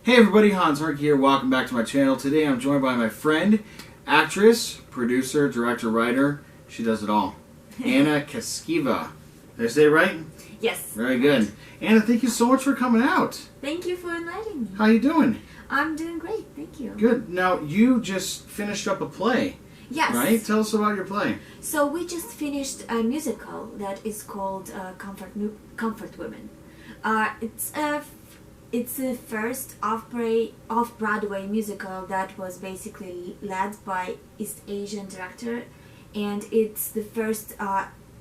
Hey everybody, Hernke here. Welcome back to my channel. Today I'm joined by my friend, actress, producer, director, writer. She does it all. Anna Kaskeeva. Did I say it right? Yes. Very good. Anna, thank you so much for coming out. Thank you for inviting me. How you doing? I'm doing great, thank you. Good. Now, you just finished up a play. Yes. Right? Tell us about your play. So we just finished a musical that is called Comfort Women. It's the first off-Broadway musical that was basically led by East Asian director, and it's the first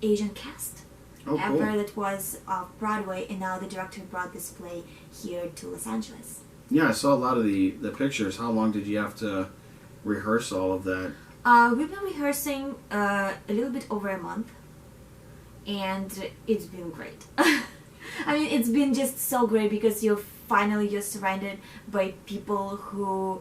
Asian cast ever that was off-Broadway, and now the director brought this play here to Los Angeles. Yeah, I saw a lot of the pictures. How long did you have to rehearse all of that? We've been rehearsing a little bit over a month, and it's been great. I mean, it's been just so great because you're surrounded by people who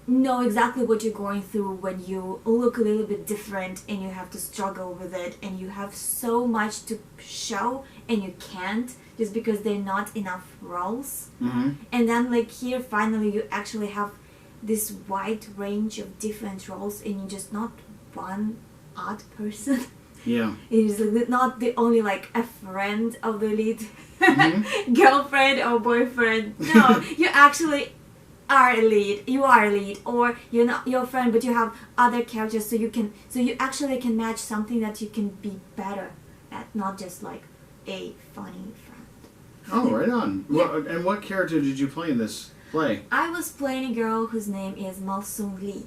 know exactly what you're going through when you look a little bit different and you have to struggle with it, and you have so much to show and you can't just because there are not enough roles. Mm-hmm. And then like here finally you actually have this wide range of different roles, and you're just not one odd person. Yeah. It's not the only like a friend of the lead, Mm-hmm. girlfriend or boyfriend. No, you actually are a lead. You are a lead, or you're not your friend, but you have other characters, so you actually can match something that you can be better at, not just like a funny friend. Oh, right on. Yeah. Well, and what character did you play in this play? I was playing a girl whose name is Malsung Lee.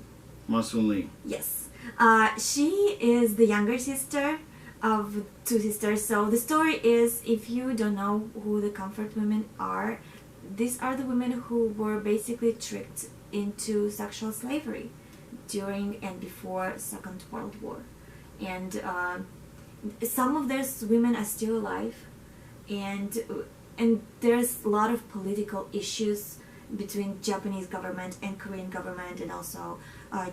Malsung Lee. Yes. She is the younger sister of two sisters. So the story is, if you don't know who the Comfort Women are, these are the women who were basically tricked into sexual slavery during and before Second World War. And some of those women are still alive, and there's a lot of political issues between Japanese government and Korean government, and also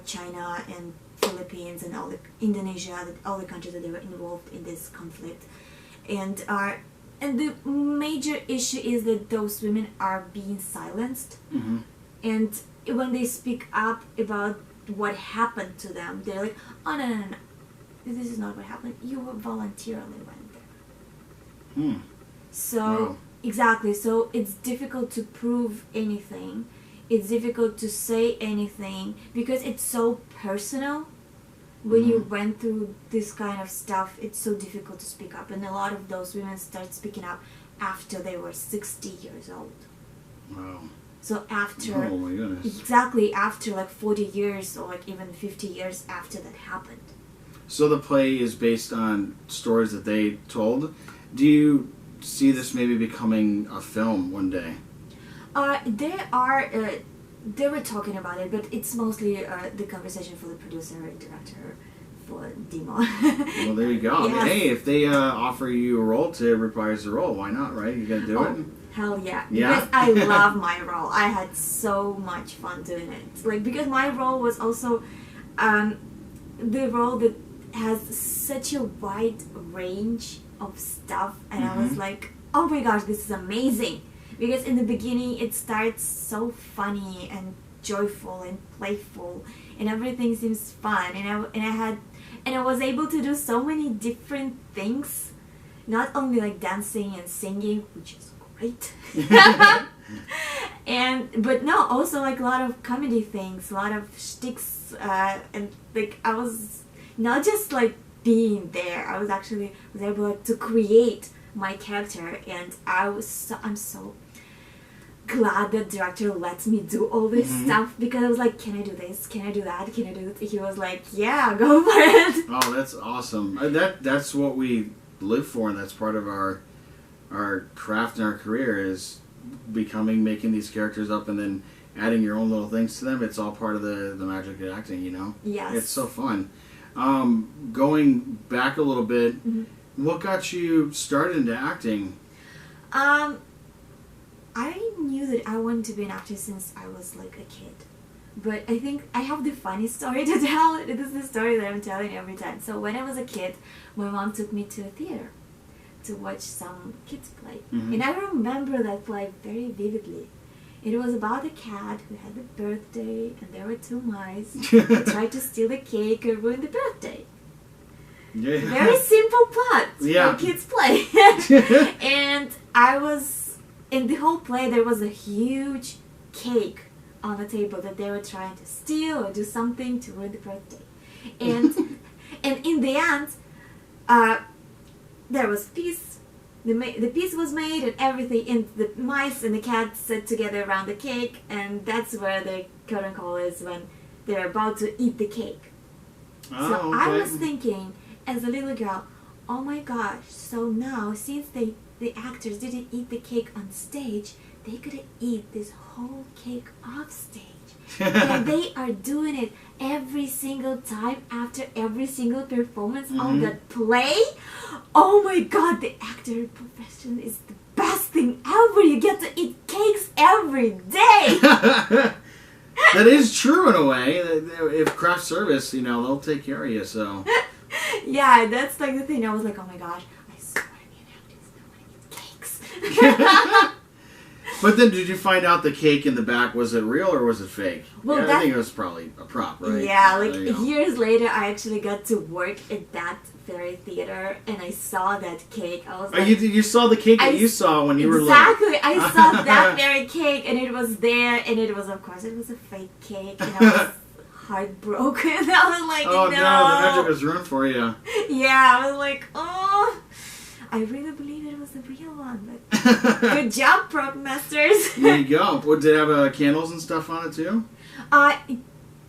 China and Philippines and Indonesia, all the countries that they were involved in this conflict. And the major issue is that those women are being silenced. Mm-hmm. And when they speak up about what happened to them, they're like, oh no, this is not what happened, you voluntarily went there. Hmm. So Wow. exactly, so it's difficult to prove anything, it's difficult to say anything because it's so personal. When you went through this kind of stuff, it's so difficult to speak up, and a lot of those women start speaking up after they were 60 years old. Wow. So after, Oh my goodness. exactly after like 40 years or like even 50 years after that happened. So the play is based on stories that they told. Do you see this maybe becoming a film one day? They were talking about it, but it's mostly the conversation for the producer and director for Demo. Well, there you go. Yes. Hey, if they offer you a role to reprise the role, why not, right? You gotta do it. Hell yeah. Yeah? Because I love my role. I had so much fun doing it. Like, because my role was also the role that has such a wide range of stuff, and I was like, oh my gosh, this is amazing. Because in the beginning it starts so funny and joyful and playful, and everything seems fun, and I was able to do so many different things, not only like dancing and singing, which is great, but no, also like a lot of comedy things, a lot of shticks, and like I was not just like being there, I was able to create my character, and I'm so glad the director lets me do all this stuff, because I was like, can I do this? Can I do that? Can I do it? He was like, yeah, go for it. Oh, that's awesome. That's what we live for, and that's part of our craft and our career is making these characters up and then adding your own little things to them. It's all part of the magic of acting, you know? Yes. It's so fun. Going back a little bit, what got you started into acting? I knew that I wanted to be an actress since I was like a kid. But I think I have the funny story to tell. It is the story that I'm telling every time. So when I was a kid, my mom took me to a theater to watch some kids play. And I remember that play very vividly. It was about a cat who had a birthday, and there were two mice who tried to steal the cake and ruin the birthday. Yeah. Very simple plot Yeah. for kids play. And in the whole play there was a huge cake on the table that they were trying to steal or do something to ruin the birthday. And and in the end, there was peace. The peace was made and everything, and the mice and the cat sat together around the cake, and that's where the curtain call is, when they're about to eat the cake. Oh, So okay. I was thinking, as a little girl, oh my gosh, so now since the actors didn't eat the cake on stage, they could eat this whole cake off stage. And they are doing it every single time after every single performance on that play. Oh my god, the actor profession is the best thing ever. You get to eat cakes every day. That is true in a way. If craft service, they'll take care of you. So Yeah, that's like the thing. I was like, oh my gosh, I so want to be an actress. I want to eat cakes. But then, did you find out the cake in the back, was it real or was it fake? Well, I think it was probably a prop, right? Yeah, like There you go. years later, I actually got to work at that very theater, and I saw that cake. I was Oh, like, you saw the cake that you saw when you were little. exactly. I saw that very cake, and it was there, and it was, of course, it was a fake cake, and I was heartbroken. I was like, Oh no. no, the magic was ruined for you. Yeah, I was like, oh. I really believe it was a real one, but good job, prop masters. There you go. What, did it have candles and stuff on it too?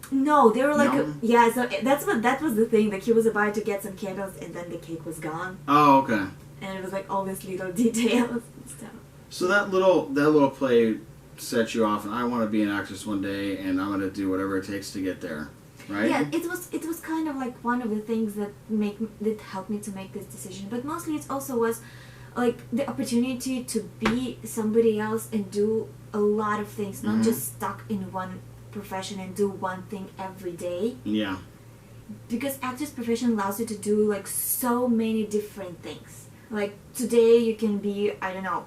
No, they were like, No? yeah. So that was the thing. Like he was about to get some candles, and then the cake was gone, Oh, okay. and it was like all these little details and stuff. So that little play set you off, and I want to be an actress one day, and I'm gonna do whatever it takes to get there, right? Yeah, it was kind of like one of the things that helped me to make this decision. But mostly it also was like the opportunity to be somebody else and do a lot of things, not just stuck in one profession and do one thing every day. Yeah. Because actress profession allows you to do like so many different things. Like today you can be, I don't know,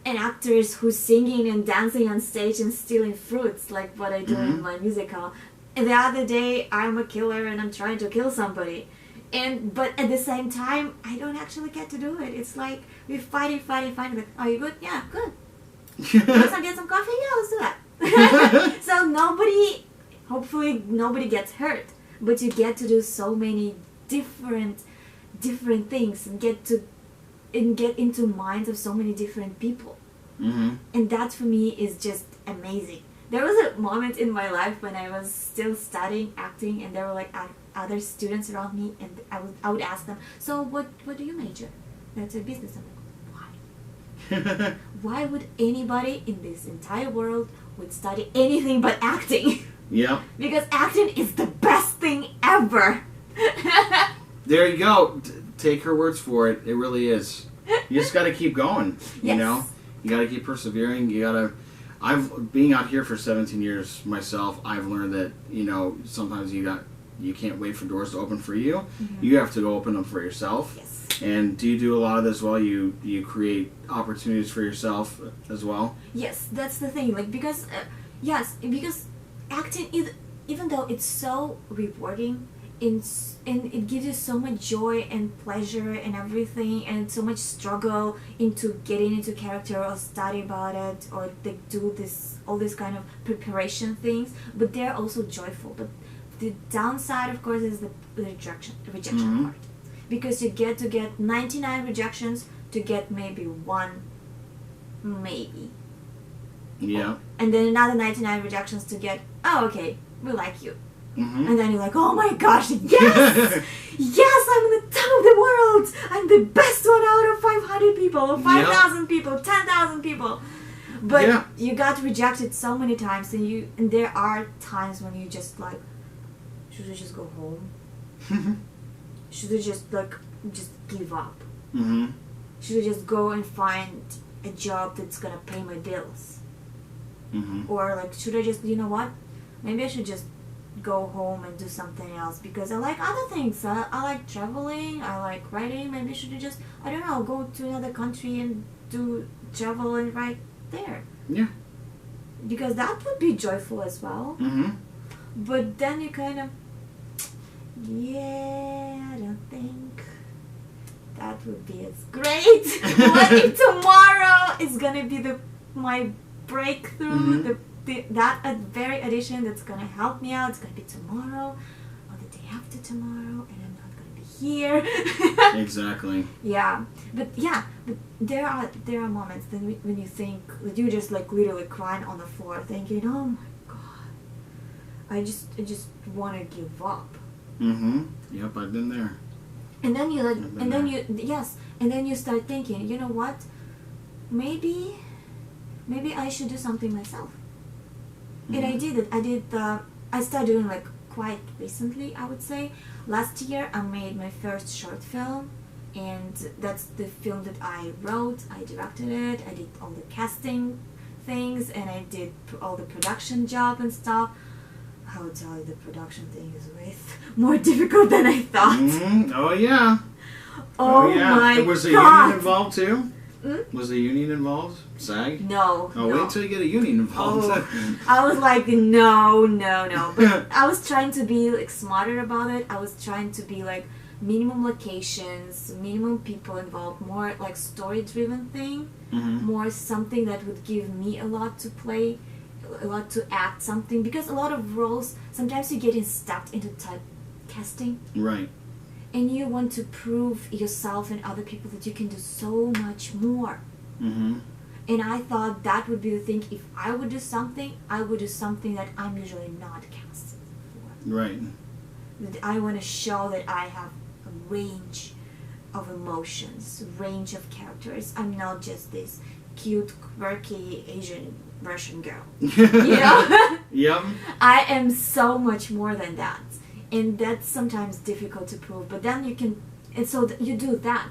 an actress who's singing and dancing on stage and stealing fruits, like what I do in my musical. And the other day I'm a killer and I'm trying to kill somebody. But at the same time, I don't actually get to do it. It's like we're fighting. Like, are you good? Yeah, good. Let's get some coffee? Yeah, let's do that. So hopefully nobody gets hurt. But you get to do so many different things and get into minds of so many different people. And that for me is just amazing. There was a moment in my life when I was still studying acting, and there were like other students around me, and I would ask them, so what do you major? That's a business. I'm like, why? Why would anybody in this entire world would study anything but acting? Yeah. Because acting is the best thing ever. There you go. Take her words for it. It really is. You just got to keep going. You know, you got to keep persevering. You got to. Being out here for 17 years myself, I've learned that sometimes you can't wait for doors to open for you. You have to go open them for yourself. Yes. And do you do a lot of this while you create opportunities for yourself as well? Yes, that's the thing. Like because acting is, even though it's so rewarding, and it gives you so much joy and pleasure and everything, and so much struggle into getting into character or study about it, or they do all this kind of preparation things, but they're also joyful. But the downside, of course, is the rejection part, because you get to get 99 rejections to get maybe one, maybe. Yeah. And then another 99 rejections to get, oh, okay, we like you. Mm-hmm. And then you're like, oh my gosh, yes! Yes, I'm the top of the world! I'm the best one out of 500 people, or 5,000 people, 10,000 people. But you got rejected so many times, and there are times when you just like, should I just go home? Should I just give up? Mm-hmm. Should I just go and find a job that's gonna pay my bills? Mm-hmm. Or like, should I just, you know what? Maybe I should just go home and do something else, because I like other things. I like traveling, I like writing. Maybe I should just, I don't know, go to another country and do travel and write there. Yeah. because that would be joyful as well. Mm-hmm. But then you kind of, yeah, I don't think that would be as great. What if tomorrow is gonna be my breakthrough? Mm-hmm. That very addition that's gonna help me out. It's gonna be tomorrow or the day after tomorrow, and I'm not gonna be here. Exactly. Yeah, but there are moments then when you think that you just like literally crying on the floor, thinking, "Oh my God, I just want to give up." Mm-hmm. Yep, I've been there. And then and then you start thinking, you know what? Maybe I should do something myself. Mm-hmm. And I did it. I started doing like quite recently, I would say. Last year I made my first short film, and that's the film that I wrote. I directed it. I did all the casting things, and I did all the production job and stuff. I would tell you the production thing is way more difficult than I thought. Mm-hmm. Oh yeah. Oh yeah. My Was the God. union involved too? Was the union involved? SAG? No. Oh, wait until you get a union involved. Oh, I was like, no. But I was trying to be like smarter about it. I was trying to be like minimum locations, minimum people involved, more like story-driven thing, more something that would give me a lot to play, a lot to act something. Because a lot of roles, sometimes you get stuck into typecasting. Right. And you want to prove yourself and other people that you can do so much more. Mm-hmm. And I thought that would be the thing. If I would do something, I would do something that I'm usually not casted for. Right. That I want to show that I have a range of emotions, range of characters. I'm not just this cute, quirky Asian Russian girl. You know? Yep. I am so much more than that. And that's sometimes difficult to prove. But then you can... And so you do that.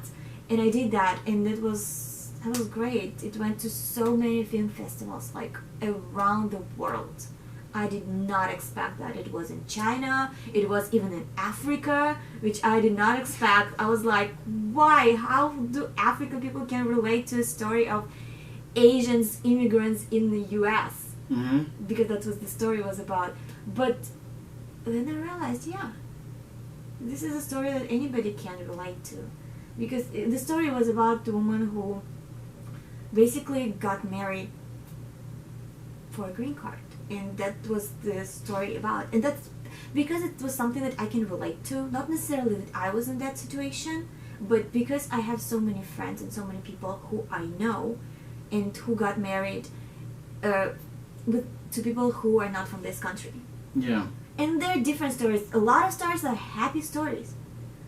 And I did that. And that was great. It went to so many film festivals, like around the world. I did not expect that. It was in China. It was even in Africa, which I did not expect. I was like, why? How do African people can relate to a story of Asians, immigrants in the U.S.? Mm-hmm. Because that's what the story was about. But then I realized, this is a story that anybody can relate to. Because the story was about the woman who basically got married for a green card. And that was the story about. And that's because it was something that I can relate to. Not necessarily that I was in that situation, but because I have so many friends and so many people who I know and who got married to people who are not from this country. Yeah. And they're different stories. A lot of stories are happy stories.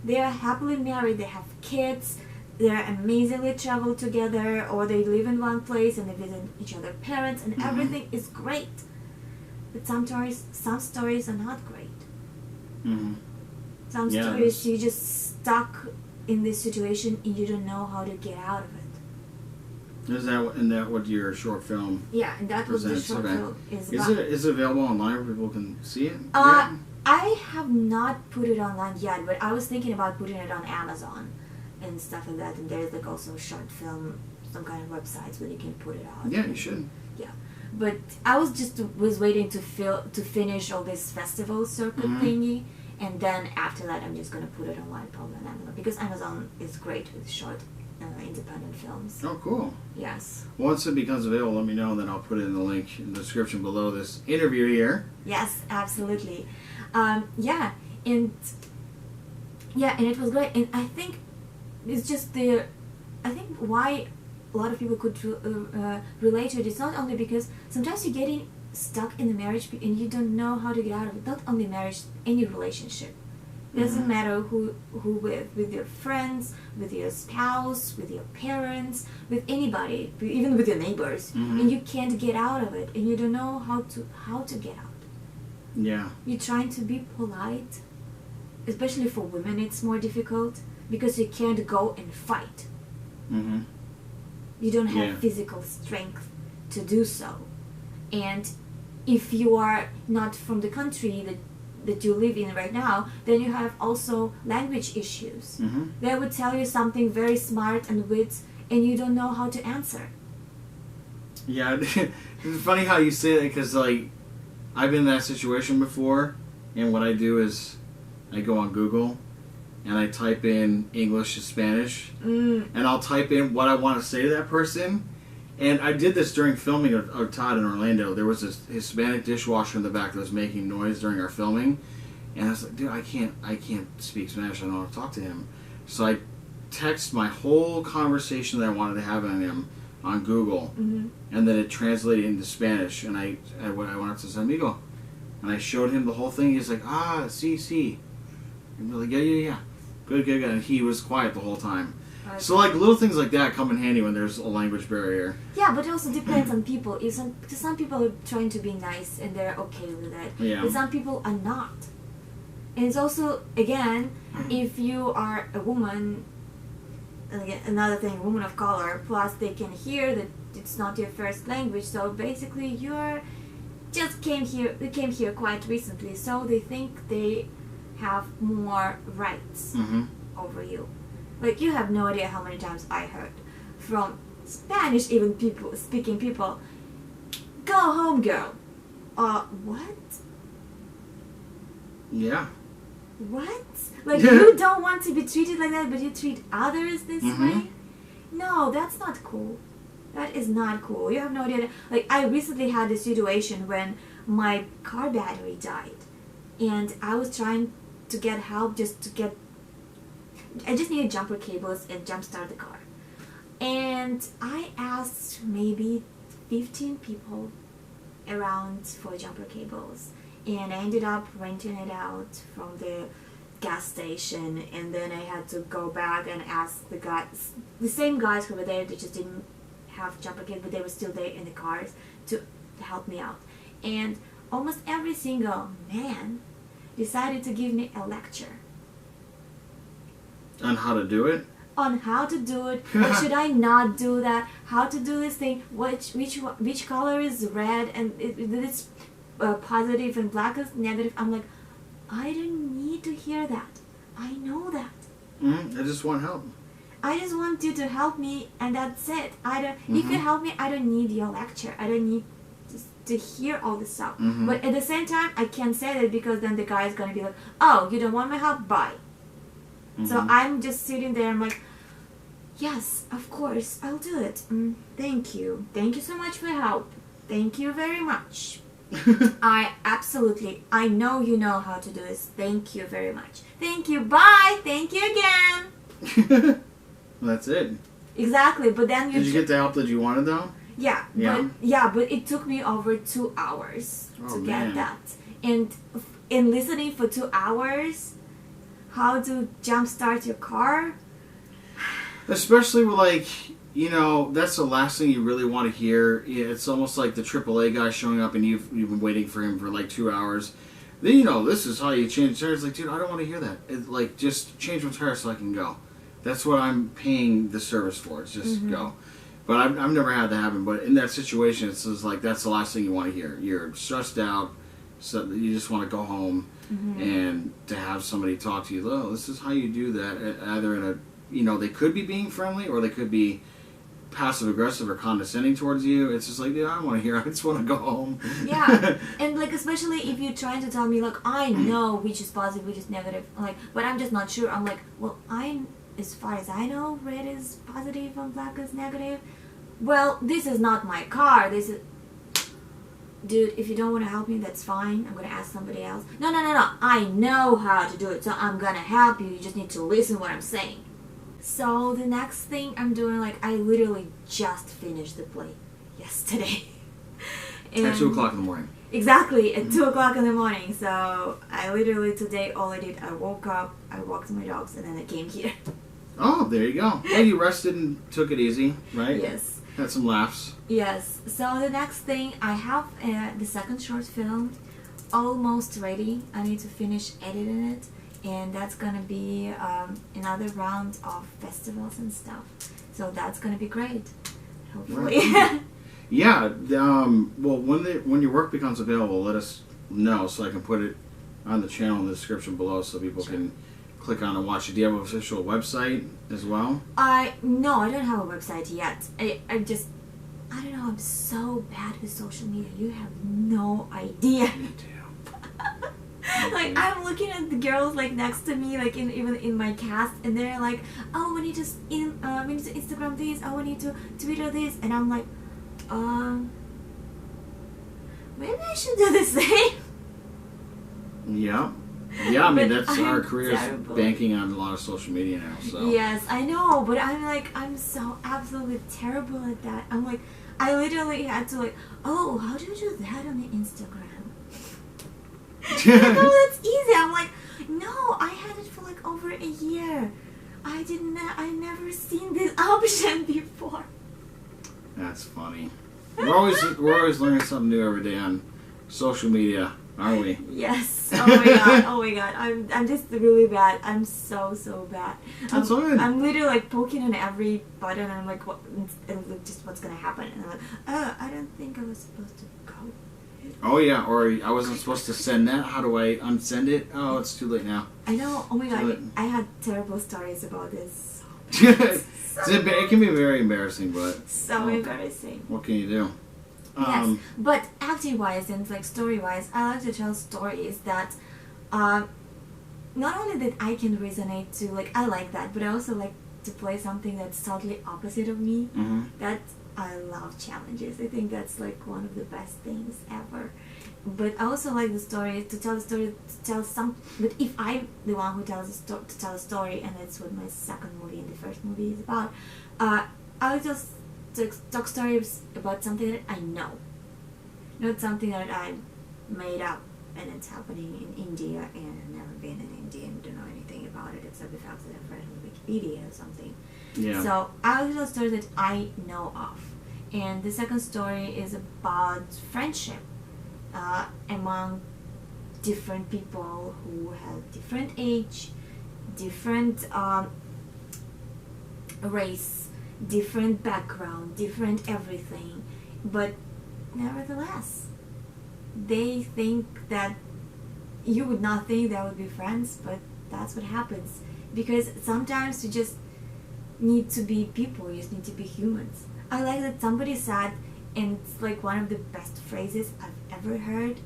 They are happily married, they have kids, they're amazingly travel together, or they live in one place and they visit each other's parents, and everything is great. But some stories are not great. Mm-hmm. Some stories you're just stuck in this situation and you don't know how to get out of it. Is that what your short film? Yeah, and that was the presents? short Okay. film is about. Is it available online where people can see it? I have not put it online yet, but I was thinking about putting it on Amazon and stuff like that. And there's like also short film, some kind of websites where you can put it out. Yeah, you should. Yeah, but I was waiting to finish all this festival circuit thingy, and then after that I'm just gonna put it online probably on Amazon, because Amazon is great with short independent films. Oh, cool. Yes. Once it becomes available, let me know, and then I'll put it in the link in the description below this interview here. Yes, absolutely. And it was great. And I think it's just I think why a lot of people could relate to it. It's not only because sometimes you're getting stuck in the marriage and you don't know how to get out of it. Not only marriage, any relationship. It doesn't matter who with your friends, with your spouse, with your parents, with anybody, even with your neighbors, and you can't get out of it, and you don't know how to get out. Yeah. You're trying to be polite, especially for women. It's more difficult because you can't go and fight. Mm-hmm. You don't have physical strength to do so, and if you are not from the country that you live in right now, then you have also language issues. They would tell you something very smart and wit, and you don't know how to answer. Yeah, it's funny how you say that because, like, I've been in that situation before, and what I do is I go on Google and I type in English to Spanish, and I'll type in what I want to say to that person. And I did this during filming of Todd in Orlando. There was this Hispanic dishwasher in the back that was making noise during our filming, and I was like, dude, I can't speak Spanish. I don't want to talk to him. So I text my whole conversation that I wanted to have on him on Google, and then it translated into Spanish, and I went to San Amigo, and I showed him the whole thing. He's like, sí. And we're like, yeah. Good. And he was quiet the whole time. So, like, little things like that come in handy when there's a language barrier. Yeah, but it also depends on people. If some people are trying to be nice and they're okay with it. Yeah. But some people are not. And it's also, again, if you are a woman, again, another thing, woman of color, plus they can hear that it's not your first language, so basically you're just came here quite recently, so they think they have more rights over you. Like, you have no idea how many times I heard from Spanish speaking people, go home, girl. What? Yeah. What? Like, you don't want to be treated like that, but you treat others this way? No, that's not cool. That is not cool. You have no idea. Like, I recently had a situation when my car battery died, and I was trying to get help I just needed jumper cables and jumpstart the car. And I asked maybe 15 people around for jumper cables. And I ended up renting it out from the gas station. And then I had to go back and ask the same guys who were there, they just didn't have jumper cables, but they were still there in the cars to help me out. And almost every single man decided to give me a lecture. On how to do it? On how to do it. Like, should I not do that? How to do this thing? Which color is red? And it's positive and black is negative. I'm like, I don't need to hear that. I know that. I just want help. I just want you to help me, and that's it. If you help me, I don't need your lecture. I don't need to hear all this stuff. But at the same time, I can't say that because then the guy is gonna be like, oh, you don't want my help? Bye. So I'm just sitting there, I'm like, yes, of course, I'll do it. Thank you. Thank you so much for your help. Thank you very much. I know you know how to do this. Thank you very much. Thank you. Bye. Thank you again. That's it. Exactly, but then Did you get the help that you wanted, though? Yeah. But it took me over 2 hours to get that. And in listening for 2 hours, how to jumpstart your car? Especially with, like, you know, that's the last thing you really want to hear. It's almost like the AAA guy showing up and you've been waiting for him for like 2 hours. Then, you know, this is how you change tires. Like, dude, I don't want to hear that. Like, just change my tires so I can go. That's what I'm paying the service for. It's just go. But I've never had that happen. But in that situation, it's just like that's the last thing you want to hear. You're stressed out, so you just want to go home. And to have somebody talk to you, oh, this is how you do that. Either in a, you know, they could be being friendly or they could be passive aggressive or condescending towards you. It's just like, dude, I don't want to hear. I just want to go home. Yeah, and like especially if you're trying to tell me like I know which is positive, which is negative. Like, but I'm just not sure. I'm like, well, as far as I know, red is positive and black is negative. Well, this is not my car. This is. Dude, if you don't want to help me, that's fine. I'm going to ask somebody else. No. I know how to do it, so I'm going to help you. You just need to listen what I'm saying. So the next thing I'm doing, like, I literally just finished the play yesterday. At 2 o'clock in the morning. Exactly, at 2 o'clock in the morning. So I literally, today, all I did, I woke up, I walked my dogs, and then I came here. Oh, there you go. Well, you rested and took it easy, right? Yes. Had some laughs. Yes. So the next thing, I have the second short film almost ready. I need to finish editing it, and that's gonna be another round of festivals and stuff. So that's gonna be great. Hopefully. Right. Yeah. Well, when your work becomes available, let us know so I can put it on the channel in the description below so people can click on and watch it. Do you have an official website as well? No, I don't have a website yet. I I don't know, I'm so bad with social media. You have no idea. Me too. Like, I'm looking at the girls like next to me, like even in my cast, and they're like, oh, we need to Instagram this, oh, we need to Twitter this, and I'm like, maybe I should do the same. Yeah. Yeah, I mean, But that's our I'm career's terrible. banking on a lot of social media now, so. Yes, I know, but I'm so absolutely terrible at that. I'm like, I literally had to like, oh, how do you do that on the Instagram? Like, oh, that's easy. I'm like, no, I had it for like over a year. I never seen this option before. That's funny. We're always learning something new every day on social media, aren't we? Yes. Oh my god. Oh my god. I'm just really bad. I'm so bad. That's good. I'm literally like poking on every button, and I'm like, what? Just what's gonna happen? And I'm like, oh, I don't think I was supposed to go. Oh yeah, or I wasn't supposed to send that. How do I unsend it? Oh, it's too late now. I know. Oh my Do god. it. I had terrible stories about this. It can be very embarrassing, but So embarrassing. what can you do? Yes, but acting-wise and like story-wise, I like to tell stories that, not only that I can resonate to, like I like that, but I also like to play something that's totally opposite of me. Mm-hmm. That I love challenges. I think that's like one of the best things ever. But I also like the story to tell the story to tell some. But if I'm the one who tells to tell a story, and that's what my second movie and the first movie is about, I just talk stories about something that I know, not something that I made up and it's happening in India and I've never been in India and don't know anything about it except the fact that I've read on Wikipedia or something. Yeah. So I will tell stories that I know of. And the second story is about friendship among different people who have different age, different race, different background, different everything. But nevertheless, they think that you would not think that would be friends, but that's what happens. Because sometimes you just need to be people, you just need to be humans. I like that somebody said, and it's like one of the best phrases I've ever heard,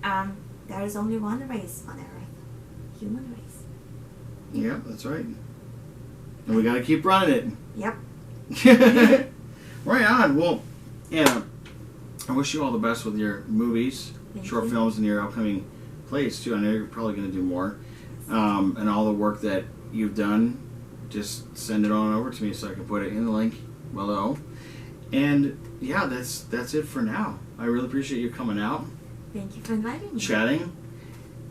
there is only one race on earth, human race. Yeah, that's right. And we got to keep running it. Yep. Right on. Well, Anna, I wish you all the best with your movies, Thank short you. films, and your upcoming plays too. I know you're probably going to do more, and all the work that you've done. Just send it on over to me so I can put it in the link below. And yeah, that's it for now. I really appreciate you coming out, Thank you for inviting me. chatting.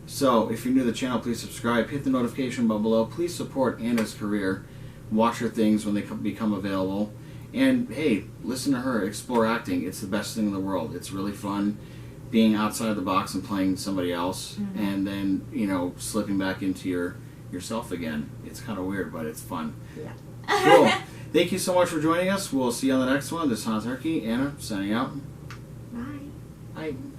So if you're new to the channel, please subscribe, hit the notification bell below. Please support Anna's career. Watch her things when they become available. And hey, listen to her explore acting. It's the best thing in the world. It's really fun being outside the box and playing somebody else, and then slipping back into yourself again. It's kind of weird, but it's fun. Yeah. Cool. Thank you so much for joining us. We'll see you on the next one. This is Hernke. Anna signing out. Bye. Bye.